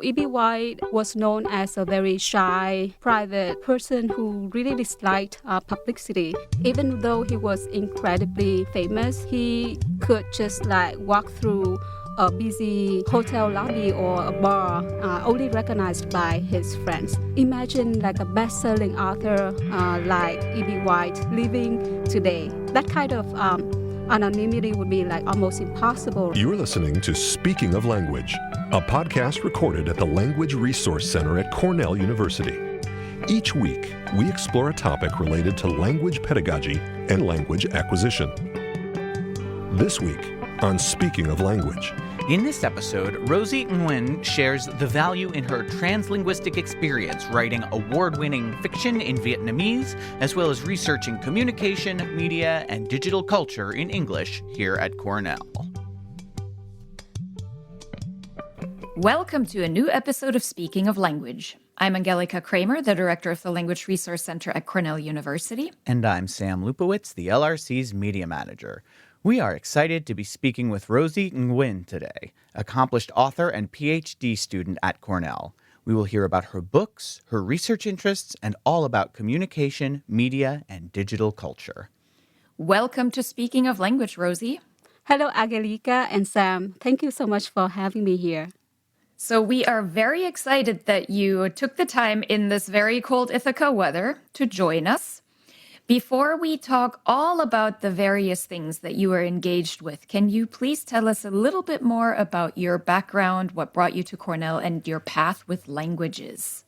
E.B. White was known as a very shy, private person who really disliked publicity. Even though he was incredibly famous, he could just walk through a busy hotel lobby or a bar, only recognized by his friends. Imagine a best-selling author like E.B. White living today. That kind of anonymity would be almost impossible. You're listening to Speaking of Language, a podcast recorded at the Language Resource Center at Cornell University. Each week, we explore a topic related to language pedagogy and language acquisition. This week on Speaking of Language. In this episode, Rosie Nguyen shares the value in her translinguistic experience writing award-winning fiction in Vietnamese, as well as researching communication, media, and digital culture in English here at Cornell. Welcome to a new episode of Speaking of Language. I'm Angelica Kramer, the director of the Language Resource Center at Cornell University. And I'm Sam Lupowitz, the LRC's media manager. We are excited to be speaking with Rosie Nguyen today, accomplished author and PhD student at Cornell. We will hear about her books, her research interests, and all about communication, media, and digital culture. Welcome to Speaking of Language, Rosie. Hello, Angelica and Sam. Thank you so much for having me here. So we are very excited that you took the time in this very cold Ithaca weather to join us. Before we talk all about the various things that you are engaged with, can you please tell us a little bit more about your background, what brought you to Cornell, and your path with languages?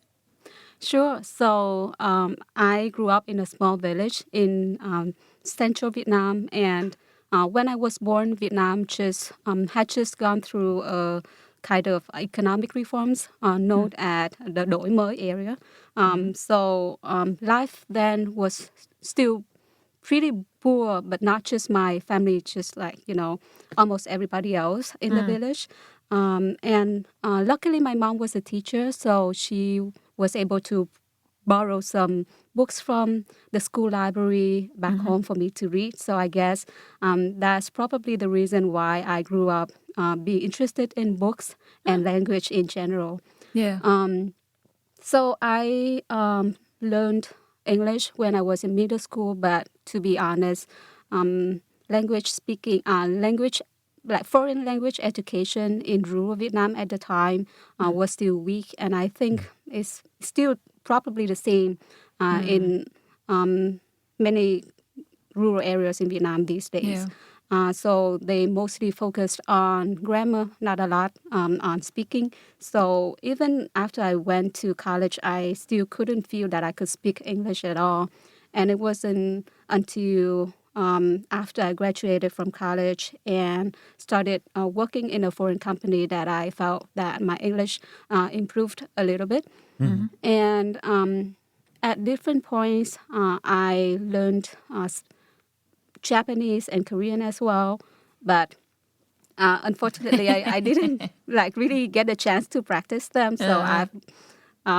Sure. So I grew up in a small village in central Vietnam, and when I was born, Vietnam had just gone through a kind of economic reforms known as the Đổi Mới area. So life then was still pretty poor, but not just my family, just almost everybody else in the village. And luckily, my mom was a teacher, so she was able to borrow some books from the school library back home for me to read. So I guess that's probably the reason why I grew up being interested in books and language in general. Yeah. So I learned English when I was in middle school, but to be honest, foreign language education in rural Vietnam at the time was still weak, and I think it's still probably the same in many rural areas in Vietnam these days. So they mostly focused on grammar, not a lot on speaking. So even after I went to college, I still couldn't feel that I could speak English at all. And it wasn't until after I graduated from college and started working in a foreign company that I felt that my English improved a little bit. Mm-hmm. And at different points, I learned Japanese and Korean as well, but unfortunately, I didn't really get a chance to practice them, so I've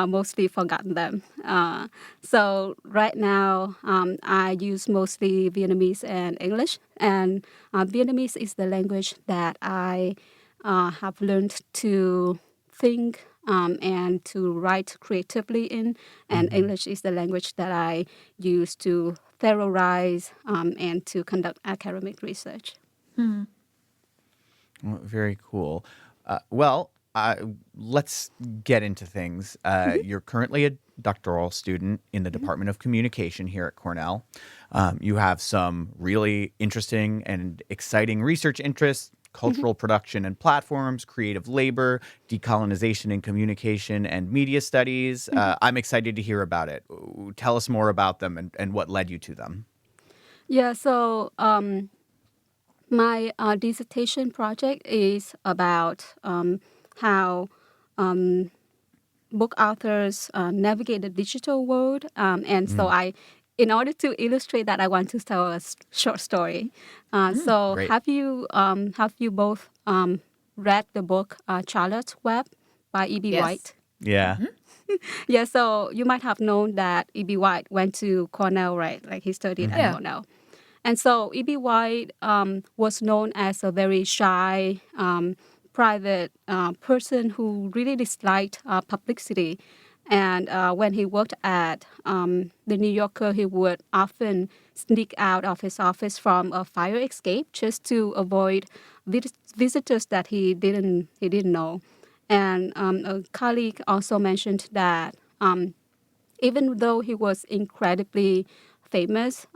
mostly forgotten them. So right now, I use mostly Vietnamese and English, and Vietnamese is the language that I have learned to think and to write creatively in, and English is the language that I use to theorize and to conduct academic research. Well, very cool. Let's get into things. You're currently a doctoral student in the Department of Communication here at Cornell. You have some really interesting and exciting research interests: cultural production and platforms, creative labor, decolonization and communication, and media studies. I'm excited to hear about it. Tell us more about them and what led you to them. Yeah, so my dissertation project is about how book authors navigate the digital world. In order to illustrate that, I want to tell a short story. Great. Have you both read the book Charlotte's Web by E.B. Yes. White? Yeah. Yeah, so you might have known that E.B. White went to Cornell, right? He studied at Cornell. And so E.B. White was known as a very shy private person who really disliked publicity. And when he worked at the New Yorker, he would often sneak out of his office from a fire escape just to avoid visitors that he didn't know. And a colleague also mentioned that even though he was incredibly famous,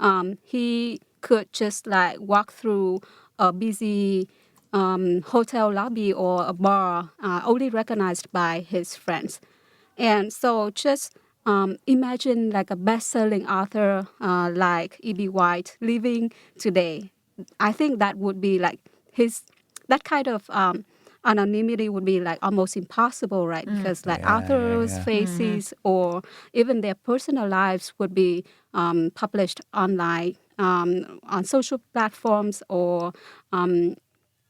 he could just like walk through a busy hotel lobby or a bar, only recognized by his friends. And so just imagine like a best-selling author like E.B. White living today. I think that would be like that kind of anonymity would be like almost impossible, right? Because like authors' Yeah. faces or even their personal lives would be published online on social platforms or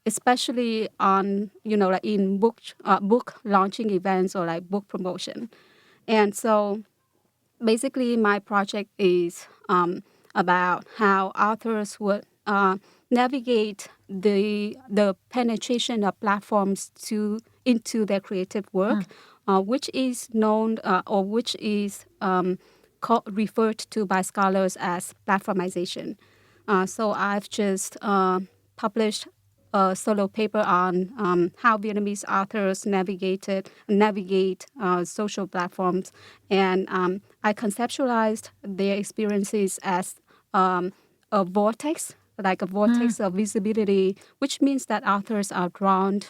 especially on like in book launching events or like book promotion. And so basically my project is about how authors would navigate the penetration of platforms into their creative work, which is known or which is referred to by scholars as platformization. So I've just published a solo paper on how Vietnamese authors navigate social platforms, and I conceptualized their experiences as a vortex, like a vortex of visibility, which means that authors are drawn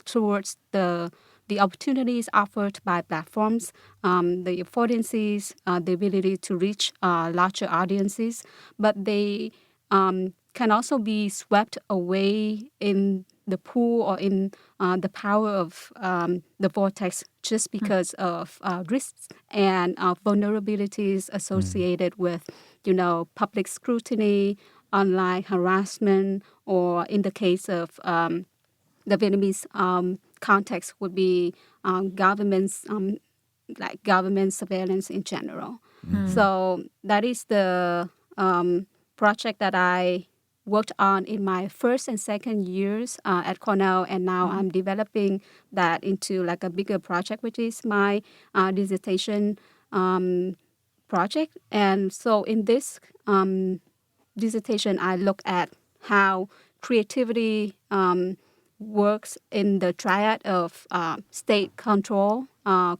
towards the opportunities offered by platforms, the affordances, the ability to reach larger audiences, but they can also be swept away in the pool or in the power of the vortex just because of risks and vulnerabilities associated with, public scrutiny, online harassment, or in the case of the Vietnamese context would be governments, like government surveillance in general. So that is the project that I worked on in my first and second years at Cornell, and now I'm developing that into like a bigger project, which is my dissertation project. And so in this dissertation, I look at how creativity works in the triad of state control,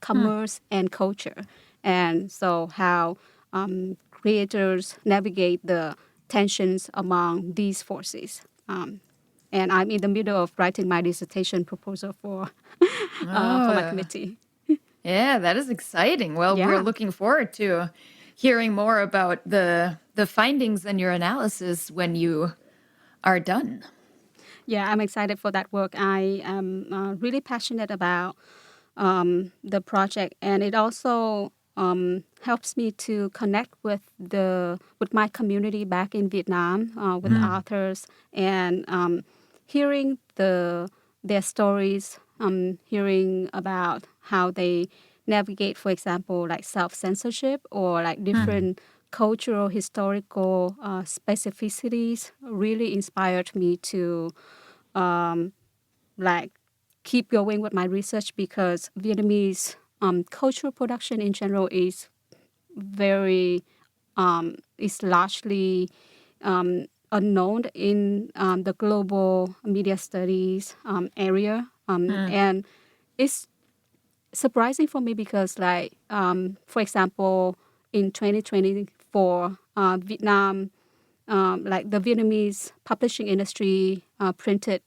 commerce, and culture. And so how creators navigate the tensions among these forces. And I'm in the middle of writing my dissertation proposal for my committee. Yeah, that is exciting. Well, we're Yeah. looking forward to hearing more about the findings and your analysis when you are done. Yeah, I'm excited for that work. I am really passionate about the project, and it also helps me to connect with my community back in Vietnam, with authors, and hearing their stories, hearing about how they navigate, for example, like self-censorship or like different cultural, historical specificities really inspired me to like keep going with my research, because Vietnamese cultural production in general very is largely unknown in the global media studies area, and it's surprising for me because, like, for example, in 2024, Vietnam, like the Vietnamese publishing industry printed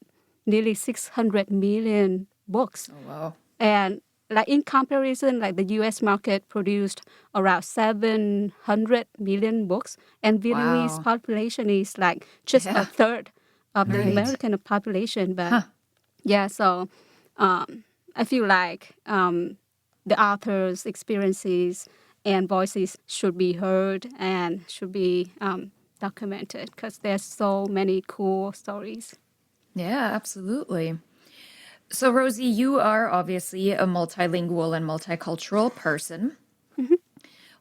nearly 600 million books. Oh, wow. And like in comparison, like the U.S. market produced around 700 million books, and Vietnamese Wow. population is like just a Yeah. third of the Right. American population. But Huh. yeah, so I feel like the author's experiences and voices should be heard and should be documented, because there's so many cool stories. Yeah, absolutely. So, Rosie, you are obviously a multilingual and multicultural person.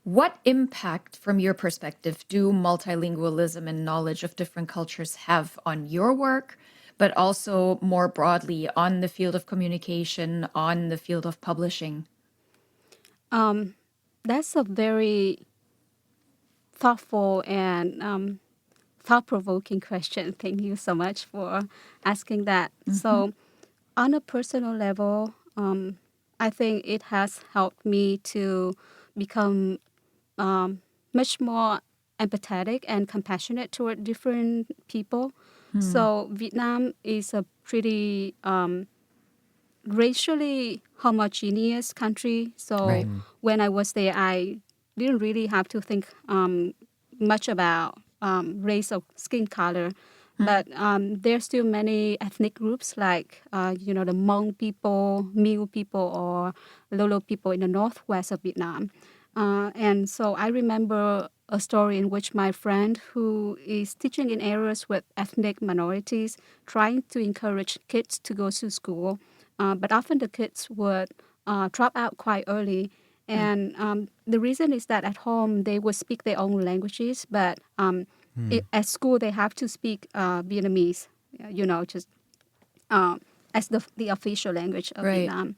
What impact, from your perspective, do multilingualism and knowledge of different cultures have on your work, but also more broadly on the field of communication, on the field of publishing? That's a very thoughtful and thought-provoking question. Thank you so much for asking that. So, on a personal level, I think it has helped me to become much more empathetic and compassionate toward different people. So, Vietnam is a pretty racially homogeneous country. So, Right. when I was there, I didn't really have to think much about race or skin color. But there's still many ethnic groups like, the Hmong people, Mieu people, or Lolo people in the northwest of Vietnam. And so I remember a story in which my friend, who is teaching in areas with ethnic minorities, trying to encourage kids to go to school. But often the kids would drop out quite early. And the reason is that at home they would speak their own languages, but at school they have to speak Vietnamese, just as the official language of Right. Vietnam.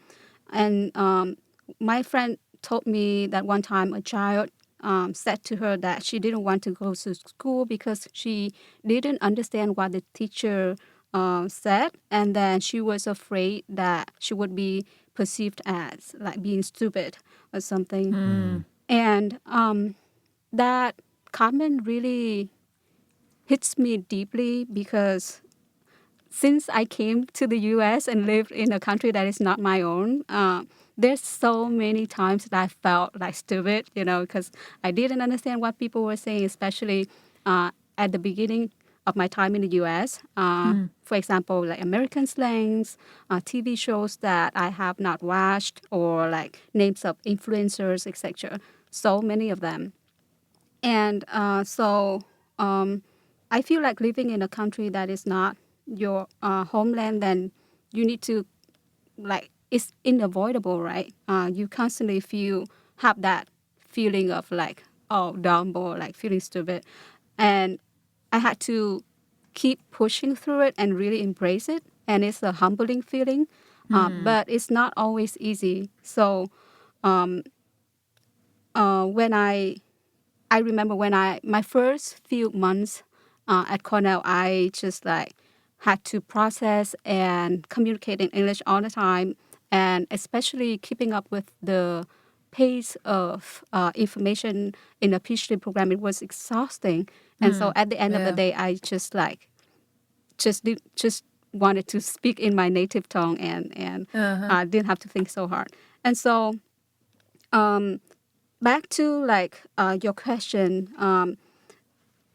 And my friend told me that one time a child said to her that she didn't want to go to school because she didn't understand what the teacher said, and then she was afraid that she would be perceived as like being stupid or something. And that comment really hits me deeply because since I came to the U.S. and lived in a country that is not my own, there's so many times that I felt like stupid, because I didn't understand what people were saying, especially at the beginning of my time in the U.S. For example, like American slangs, TV shows that I have not watched, or like names of influencers, etc. So many of them. And I feel like living in a country that is not your homeland, then you need to, like, it's unavoidable, right? You constantly have that feeling of like, oh, dumb, or like feeling stupid. And I had to keep pushing through it and really embrace it. And it's a humbling feeling, but it's not always easy. So when I remember when my first few months at Cornell, I just like had to process and communicate in English all the time, and especially keeping up with the pace of information in a PhD program. It was exhausting, and so at the end of the Yeah. day, I just wanted to speak in my native tongue and didn't have to think so hard. And so back to like your question,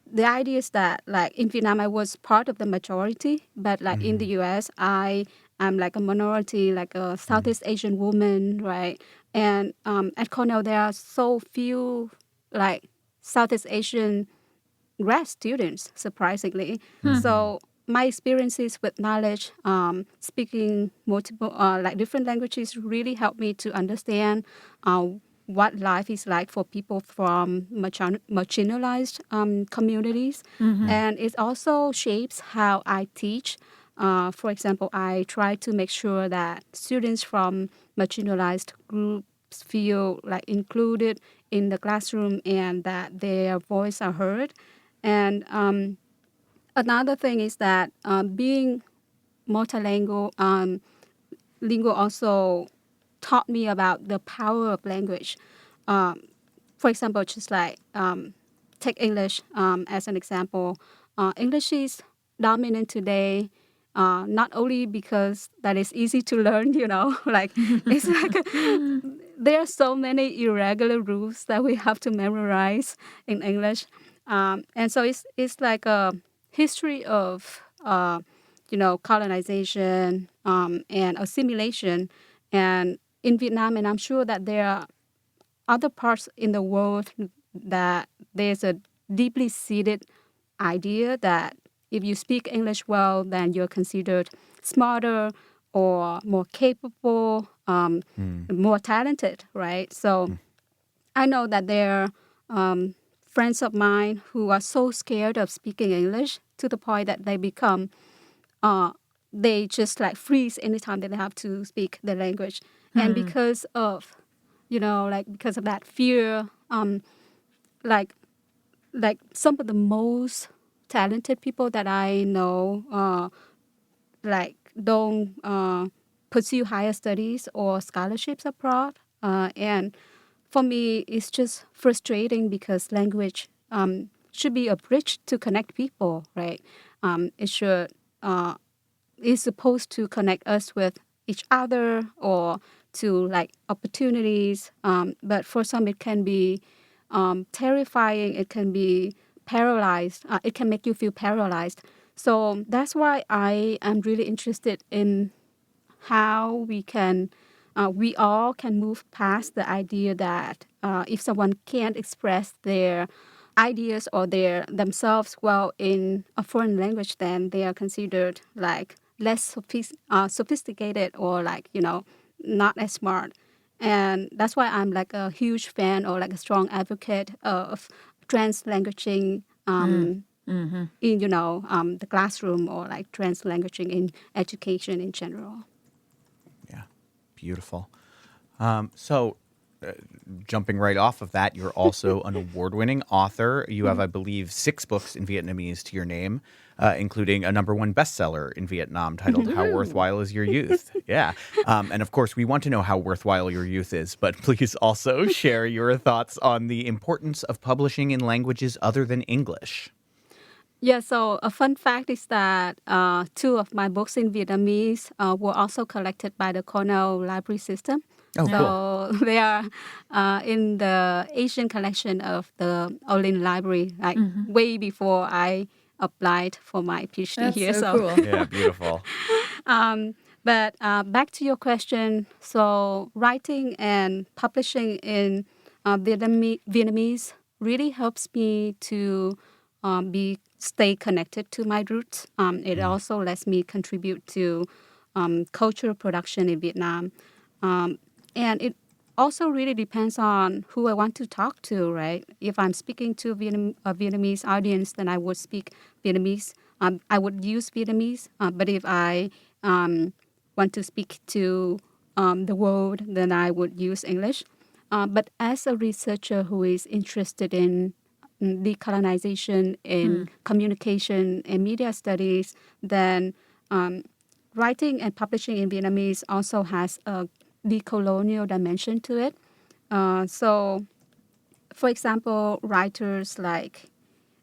the idea is that like in Vietnam I was part of the majority, but like in the US I am like a minority, like a Southeast Asian woman, right? And at Cornell there are so few like Southeast Asian grad students, surprisingly. So my experiences with knowledge, speaking multiple, like different languages, really helped me to understand what life is like for people from marginalized communities. And it also shapes how I teach. For example, I try to make sure that students from marginalized groups feel like included in the classroom and that their voice are heard. And another thing is that being multilingual lingual also taught me about the power of language. For example, just like take English as an example. English is dominant today, not only because that is easy to learn, like it's like there are so many irregular rules that we have to memorize in English, and so it's like a history of colonization and assimilation, and in Vietnam, and I'm sure that there are other parts in the world that there's a deeply seated idea that if you speak English well, then you're considered smarter or more capable, more talented, right? So I know that there are friends of mine who are so scared of speaking English to the point that they become they just like freeze anytime that they have to speak the language. And because of, because of that fear, like some of the most talented people that I know, don't pursue higher studies or scholarships abroad. And for me, it's just frustrating because language should be a bridge to connect people, right? It should is supposed to connect us with each other or to like opportunities. But for some, it can be terrifying. It can be paralyzed. It can make you feel paralyzed. So that's why I am really interested in how we all can move past the idea that if someone can't express their ideas or themselves well in a foreign language, then they are considered like less sophisticated or like, not as smart. And that's why I'm like a huge fan or like a strong advocate of translanguaging in, the classroom or like translanguaging in education in general. Yeah, beautiful. So, jumping right off of that, you're also an award-winning author. You have, I believe, 6 books in Vietnamese to your name, including a #1 bestseller in Vietnam titled "How Worthwhile Is Your Youth?" Yeah, and of course, we want to know how worthwhile your youth is, but please also share your thoughts on the importance of publishing in languages other than English. Yeah, so a fun fact is that 2 of my books in Vietnamese were also collected by the Cornell library system. Oh, cool. So they are in the Asian collection of the Olin Library, like way before I applied for my PhD That's here. so cool. Yeah, beautiful. But back to your question. So writing and publishing in Vietnamese really helps me to stay connected to my roots. It also lets me contribute to cultural production in Vietnam. And it also really depends on who I want to talk to, right? If I'm speaking to a Vietnamese audience, then I would speak Vietnamese. I would use Vietnamese. But if I want to speak to the world, then I would use English. But as a researcher who is interested in decolonization, in communication, and media studies, then writing and publishing in Vietnamese also has a decolonial dimension to it. So, for example, writers like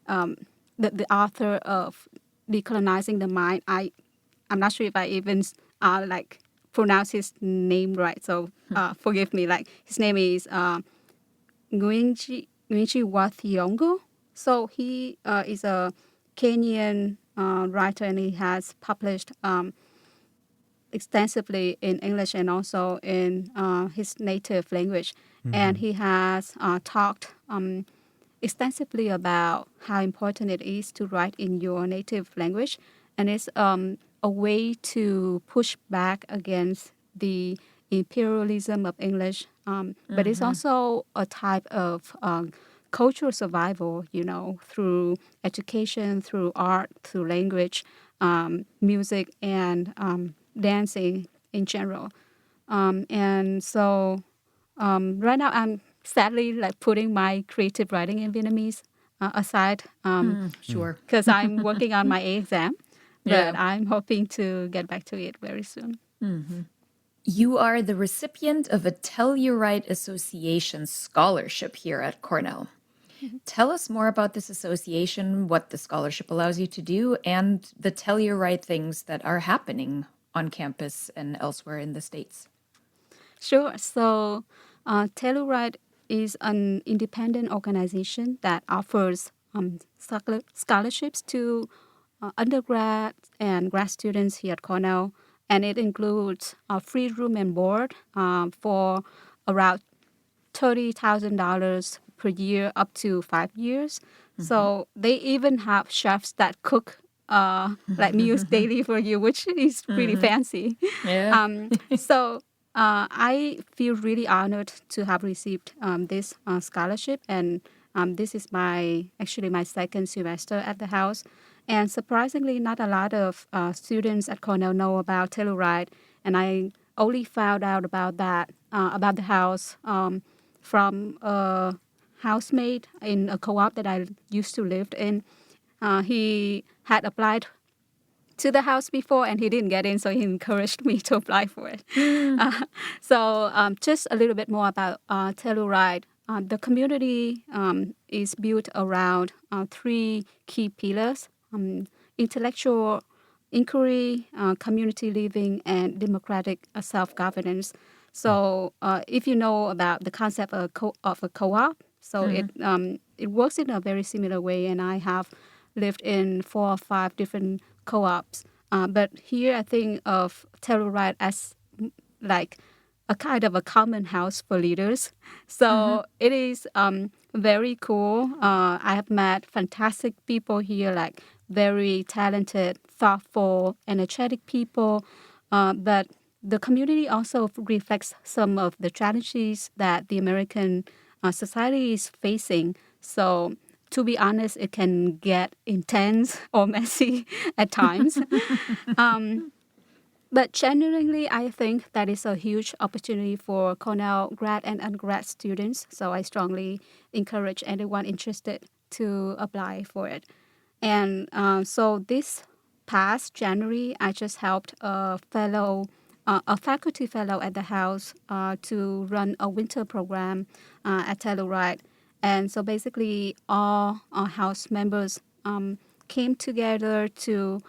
the author of Decolonizing the Mind, I'm not sure if I even like pronounce his name right, so forgive me. Like his name is Nguyen Wathiongo. So he is a Kenyan writer, and he has published extensively in English and also in his native language. And he has talked extensively about how important it is to write in your native language. And it's a way to push back against the imperialism of English. But it's also a type of cultural survival, through education, through art, through language, music, and dancing in general. And so right now I'm sadly like putting my creative writing in Vietnamese aside Sure. because I'm working on my A exam, but Yeah. I'm hoping to get back to it very soon. You are the recipient of a Telluride Association scholarship here at Cornell. Tell us more about this association, what the scholarship allows you to do, and the Telluride things that are happening on campus and elsewhere in the States. Sure. So Telluride is an independent organization that offers scholarships to undergrad and grad students here at Cornell. And it includes free room and board for around $30,000 per year up to 5 years. So they even have chefs that cook like meals daily for you, which is pretty fancy. Yeah. So I feel really honored to have received this scholarship, and this is actually my second semester at the house. And surprisingly, not a lot of students at Cornell know about Telluride. And I only found out about the house from a housemate in a co-op that I used to live in. He had applied to the house before and he didn't get in, so he encouraged me to apply for it. Just a little bit more about Telluride. The community is built around three key pillars: intellectual inquiry, community living, and democratic self-governance. So, if you know about the concept of a co-op, so it works in a very similar way, and I have lived in 4 or 5 different co-ops. But here I think of Telluride as like a kind of a common house for leaders. So it is very cool. I have met fantastic people here, like very talented, thoughtful, energetic people. But the community also reflects some of the challenges that the American society is facing. So to be honest, it can get intense or messy at times. But genuinely, I think that is a huge opportunity for Cornell grad and undergrad students. So I strongly encourage anyone interested to apply for it. And so this past January, I just helped a faculty fellow at the house to run a winter program at Telluride. And so basically, all our house members came together to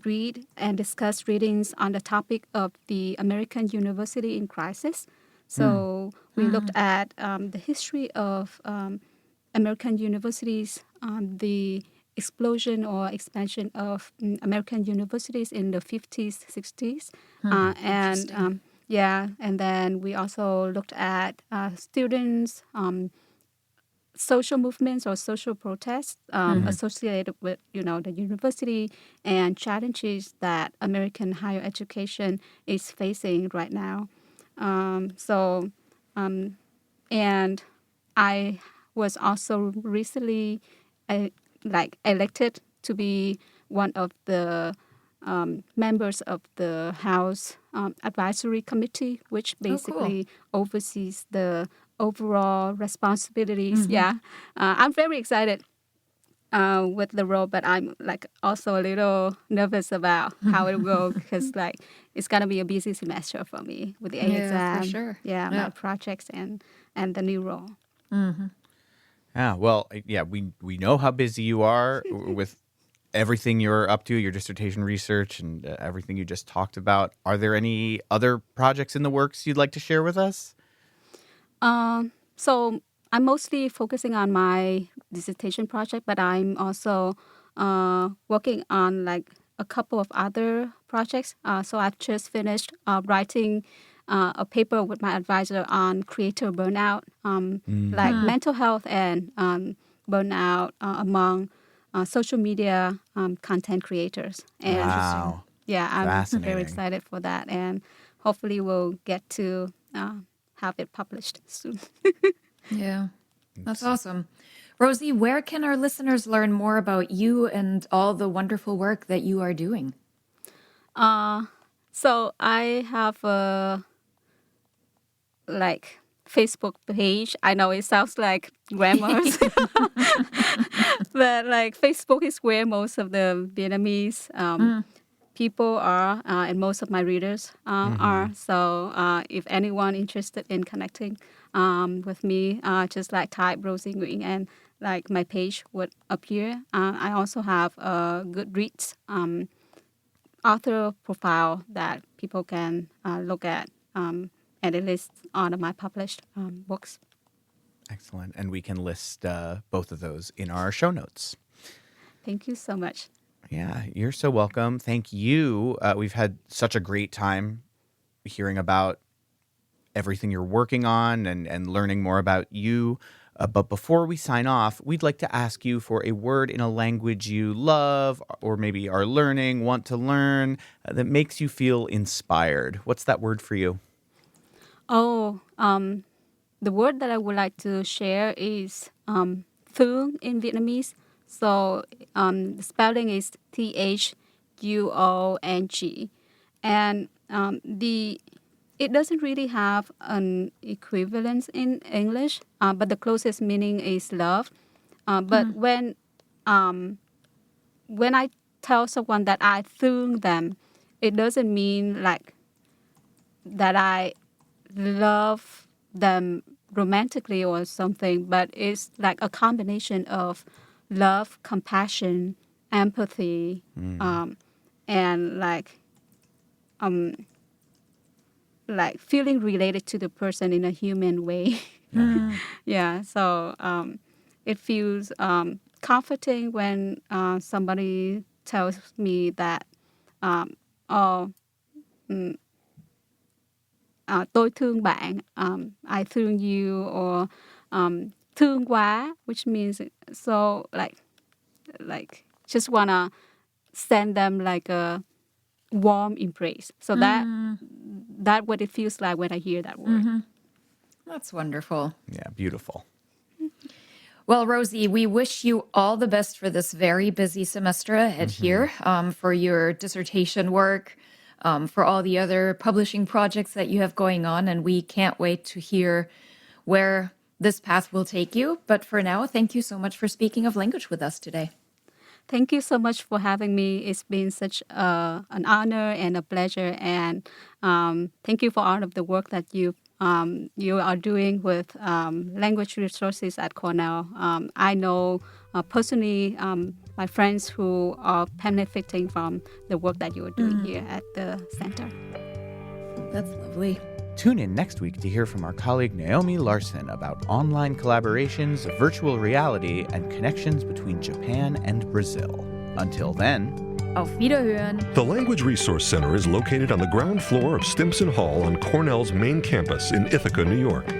read and discuss readings on the topic of the American University in Crisis. So we looked at the history of American universities, the explosion or expansion of American universities in the 50s, 60s. And then we also looked at students, social movements or social protests associated with, the university and challenges that American higher education is facing right now. And I was also recently elected to be one of the members of the House Advisory Committee, which basically oversees the overall responsibilities. I'm very excited with the role, but I'm also a little nervous about how it will go because it's gonna be a busy semester for me with the A exam. For sure. My projects and the new role. Yeah, well, we know how busy you are with everything you're up to, your dissertation research and everything you just talked about. Are there any other projects in the works you'd like to share with us? So I'm mostly focusing on my dissertation project, but I'm also working on a couple of other projects. So I've just finished writing a paper with my advisor on creator burnout, mental health and burnout among social media content creators. And wow. I'm very excited for that. And hopefully we'll get to have it published soon. Yeah, that's awesome. Rosie, where can our listeners learn more about you and all the wonderful work that you are doing? So I have a Facebook page. I know it sounds like grammars, but Facebook is where most of the Vietnamese people are, and most of my readers are. So if anyone interested in connecting with me, just type Rosie Nguyen and my page would appear. I also have a Goodreads author profile that people can look at, and it lists all of my published books. Excellent. And we can list both of those in our show notes. Thank you so much. Yeah, you're so welcome. Thank you. We've had such a great time hearing about everything you're working on and learning more about you. But before we sign off, we'd like to ask you for a word in a language you love or maybe are learning, want to learn, that makes you feel inspired. What's that word for you? Oh, the word that I would like to share is thương in Vietnamese. So the spelling is Thuong, and it doesn't really have an equivalence in English, but the closest meaning is love. But when I tell someone that I thương them, it doesn't mean like that I love them romantically or something, but it's like a combination of love, compassion, empathy, and like feeling related to the person in a human way. Yeah, so it feels comforting when somebody tells me that, oh, tôi thương bạn, I thương you, or thương quá, which means so like just wanna send them like a warm embrace. So that what it feels like when I hear that word. That's wonderful. Yeah, beautiful. Well, Rosie, we wish you all the best for this very busy semester ahead here, for your dissertation work, for all the other publishing projects that you have going on, and we can't wait to hear where this path will take you. But for now, thank you so much for speaking of language with us today. Thank you so much for having me. It's been such an honor and a pleasure, and thank you for all of the work that you are doing with language resources at Cornell. I know personally my friends who are benefiting from the work that you are doing here at the center. That's lovely. Tune in next week to hear from our colleague Naomi Larson about online collaborations, virtual reality, and connections between Japan and Brazil. Until then, Auf Wiederhören. The Language Resource Center is located on the ground floor of Stimson Hall on Cornell's main campus in Ithaca, New York.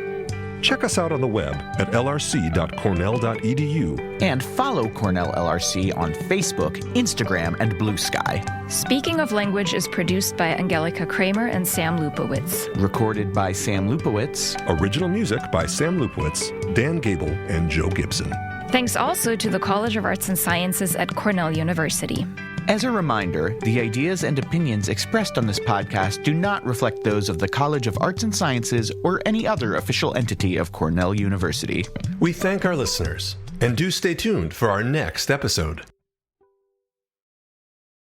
Check us out on the web at lrc.cornell.edu. and follow Cornell LRC on Facebook, Instagram, and Blue Sky. Speaking of Language is produced by Angelika Kramer and Sam Lupowitz. Recorded by Sam Lupowitz. Original music by Sam Lupowitz, Dan Gable, and Joe Gibson. Thanks also to the College of Arts and Sciences at Cornell University. As a reminder, the ideas and opinions expressed on this podcast do not reflect those of the College of Arts and Sciences or any other official entity of Cornell University. We thank our listeners, and do stay tuned for our next episode.